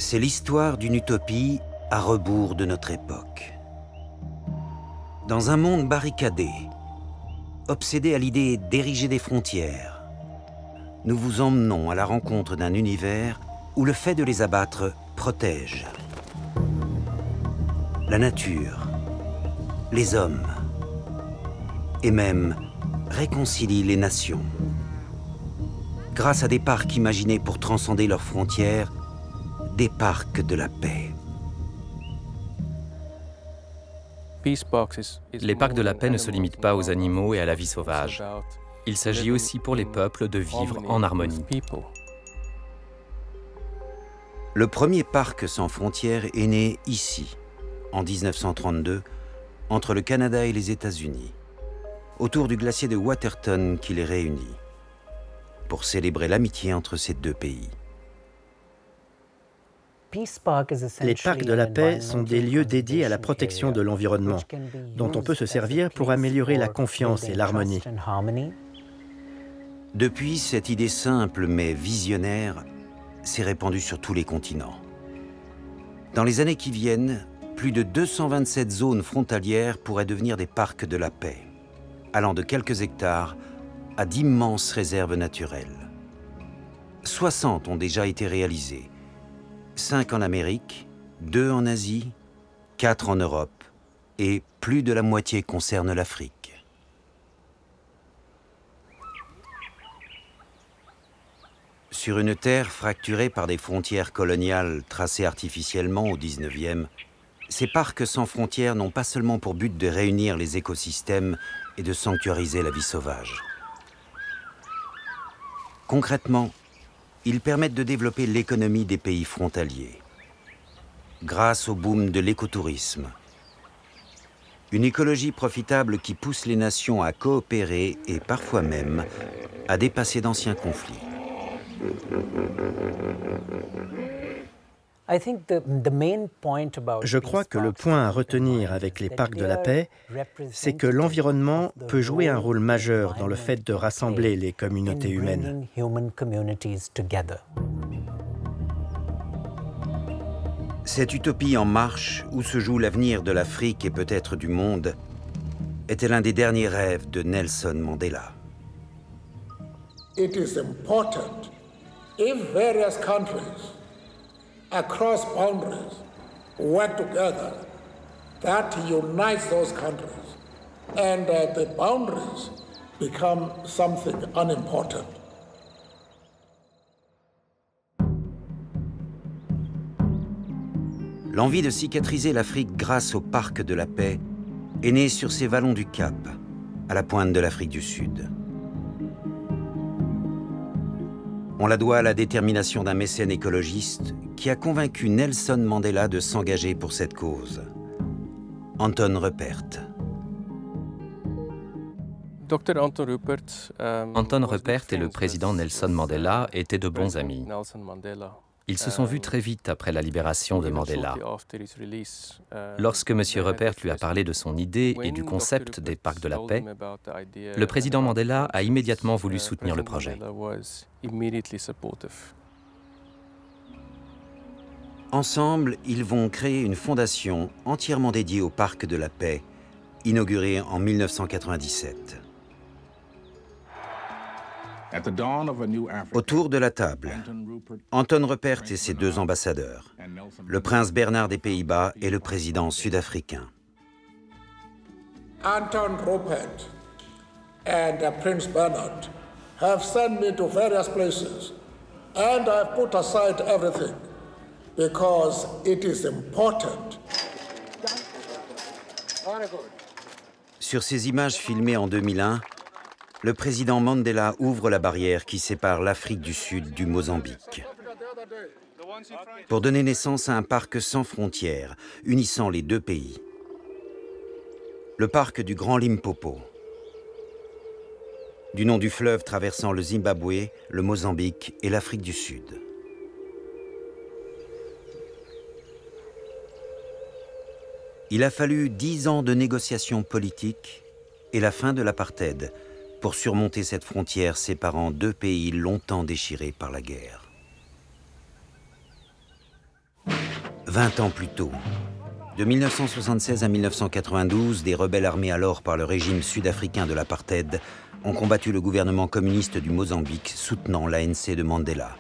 C'est l'histoire d'une utopie à rebours de notre époque. Dans un monde barricadé, obsédé à l'idée d'ériger des frontières, nous vous emmenons à la rencontre d'un univers où le fait de les abattre protège. La nature, les hommes, et même réconcilie les nations. Grâce à des parcs imaginés pour transcender leurs frontières, des parcs de la paix. Les parcs de la paix ne se limitent pas aux animaux et à la vie sauvage. Il s'agit aussi pour les peuples de vivre en harmonie. Le premier parc sans frontières est né ici, en 1932, entre le Canada et les États-Unis, autour du glacier de Waterton qui les réunit, pour célébrer l'amitié entre ces deux pays. Les parcs de la paix sont des lieux dédiés à la protection de l'environnement, dont on peut se servir pour améliorer la confiance et l'harmonie. Depuis, cette idée simple mais visionnaire s'est répandue sur tous les continents. Dans les années qui viennent, plus de 227 zones frontalières pourraient devenir des parcs de la paix, allant de quelques hectares à d'immenses réserves naturelles. 60 ont déjà été réalisées, 5 en Amérique, 2 en Asie, 4 en Europe, et plus de la moitié concerne l'Afrique. Sur une terre fracturée par des frontières coloniales tracées artificiellement au XIXe, ces parcs sans frontières n'ont pas seulement pour but de réunir les écosystèmes et de sanctuariser la vie sauvage. Concrètement, ils permettent de développer l'économie des pays frontaliers, grâce au boom de l'écotourisme. Une écologie profitable qui pousse les nations à coopérer et parfois même à dépasser d'anciens conflits. Je crois que le point à retenir avec les parcs de la paix, c'est que l'environnement peut jouer un rôle majeur dans le fait de rassembler les communautés humaines. Cette utopie en marche, où se joue l'avenir de l'Afrique et peut-être du monde, était l'un des derniers rêves de Nelson Mandela. It is important if various countries across boundaries work together, that unites those countries, and the boundaries become something unimportant. L'envie de cicatriser l'Afrique grâce au Parc de la Paix est née sur ces vallons du Cap, à la pointe de l'Afrique du Sud. On la doit à la détermination d'un mécène écologiste qui a convaincu Nelson Mandela de s'engager pour cette cause. Anton Rupert. Anton Rupert et le président Nelson Mandela étaient de bons amis. Ils se sont vus très vite après la libération de Mandela. Lorsque M. Rupert lui a parlé de son idée et du concept des parcs de la paix, le président Mandela a immédiatement voulu soutenir le projet. Ensemble, ils vont créer une fondation entièrement dédiée au Parc de la Paix, inaugurée en 1997. Autour de la table, Anton Rupert et ses deux ambassadeurs, le prince Bernard des Pays-Bas et le président sud-africain. Anton Rupert and Prince Bernard have sent me to various places, and I've put aside everything because it is important. Sur ces images filmées en 2001, le président Mandela ouvre la barrière qui sépare l'Afrique du Sud du Mozambique, pour donner naissance à un parc sans frontières, unissant les deux pays. Le parc du Grand Limpopo, du nom du fleuve traversant le Zimbabwe, le Mozambique et l'Afrique du Sud. Il a fallu 10 ans de négociations politiques et la fin de l'apartheid pour surmonter cette frontière séparant deux pays longtemps déchirés par la guerre. 20 ans plus tôt, de 1976 à 1992, des rebelles armés alors par le régime sud-africain de l'apartheid ont combattu le gouvernement communiste du Mozambique soutenant l'ANC de Mandela.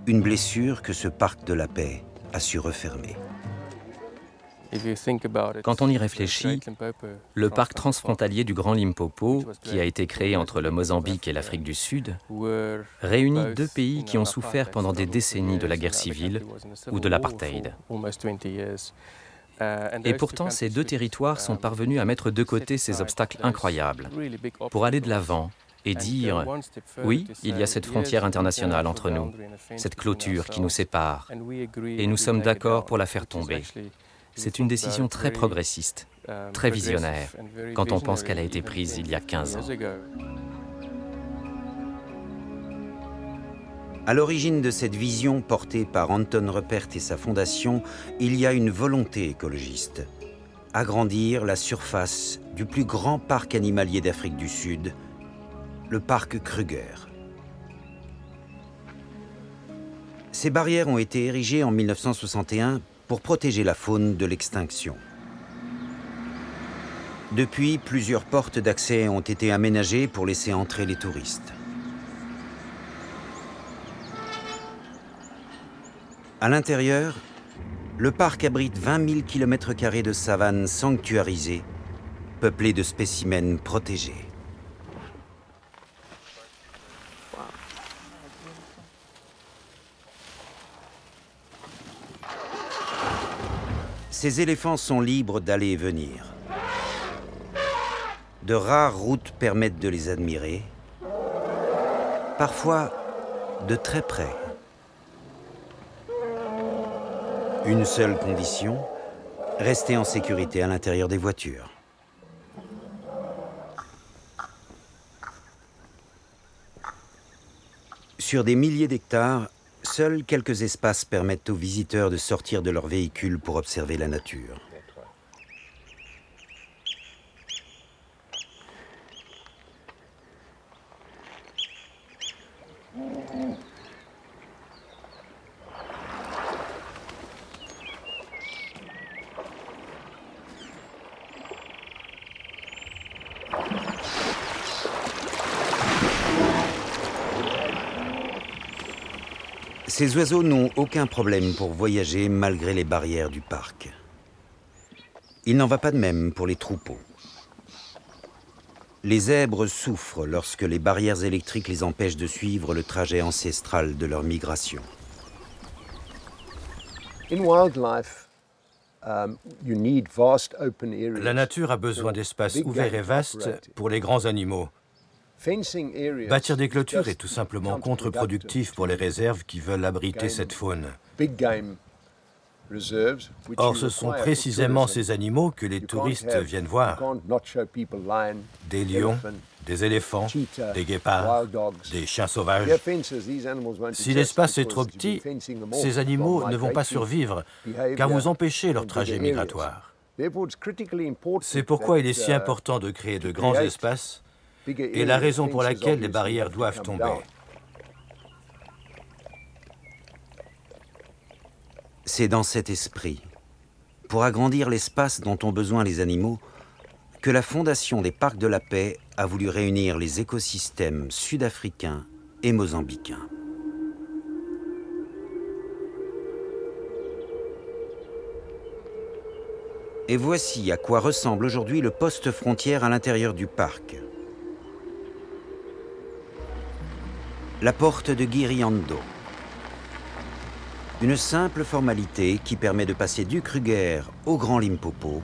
Une blessure que ce parc de la paix a su refermer. Quand on y réfléchit, le parc transfrontalier du Grand Limpopo, qui a été créé entre le Mozambique et l'Afrique du Sud, réunit deux pays qui ont souffert pendant des décennies de la guerre civile ou de l'apartheid. Et pourtant, ces deux territoires sont parvenus à mettre de côté ces obstacles incroyables pour aller de l'avant et dire « Oui, il y a cette frontière internationale entre nous, cette clôture qui nous sépare, et nous sommes d'accord pour la faire tomber. » C'est une décision très progressiste, très visionnaire, quand on pense qu'elle a été prise il y a 15 ans. À l'origine de cette vision portée par Anton Rupert et sa fondation, il y a une volonté écologiste. Agrandir la surface du plus grand parc animalier d'Afrique du Sud, le parc Kruger. Ces barrières ont été érigées en 1961 pour protéger la faune de l'extinction. Depuis, plusieurs portes d'accès ont été aménagées pour laisser entrer les touristes. À l'intérieur, le parc abrite 20 000 km² de savane sanctuarisée, peuplée de spécimens protégés. Ces éléphants sont libres d'aller et venir. De rares routes permettent de les admirer, parfois de très près. Une seule condition, rester en sécurité à l'intérieur des voitures. Sur des milliers d'hectares, seuls quelques espaces permettent aux visiteurs de sortir de leur véhicule pour observer la nature. Ces oiseaux n'ont aucun problème pour voyager malgré les barrières du parc. Il n'en va pas de même pour les troupeaux. Les zèbres souffrent lorsque les barrières électriques les empêchent de suivre le trajet ancestral de leur migration. La nature a besoin d'espaces ouverts et vastes pour les grands animaux. Bâtir des clôtures est tout simplement contre-productif pour les réserves qui veulent abriter cette faune. Or, ce sont précisément ces animaux que les touristes viennent voir. Des lions, des éléphants, des guépards, des chiens sauvages. Si l'espace est trop petit, ces animaux ne vont pas survivre, car vous empêchez leur trajet migratoire. C'est pourquoi il est si important de créer de grands espaces, et la raison pour laquelle les barrières doivent tomber. C'est dans cet esprit, pour agrandir l'espace dont ont besoin les animaux, que la Fondation des Parcs de la Paix a voulu réunir les écosystèmes sud-africains et mozambicains. Et voici à quoi ressemble aujourd'hui le poste frontière à l'intérieur du parc. La porte de Giriando. Une simple formalité qui permet de passer du Kruger au Grand Limpopo,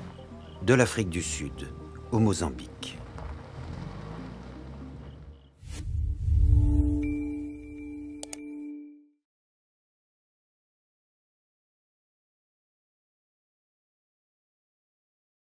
de l'Afrique du Sud au Mozambique.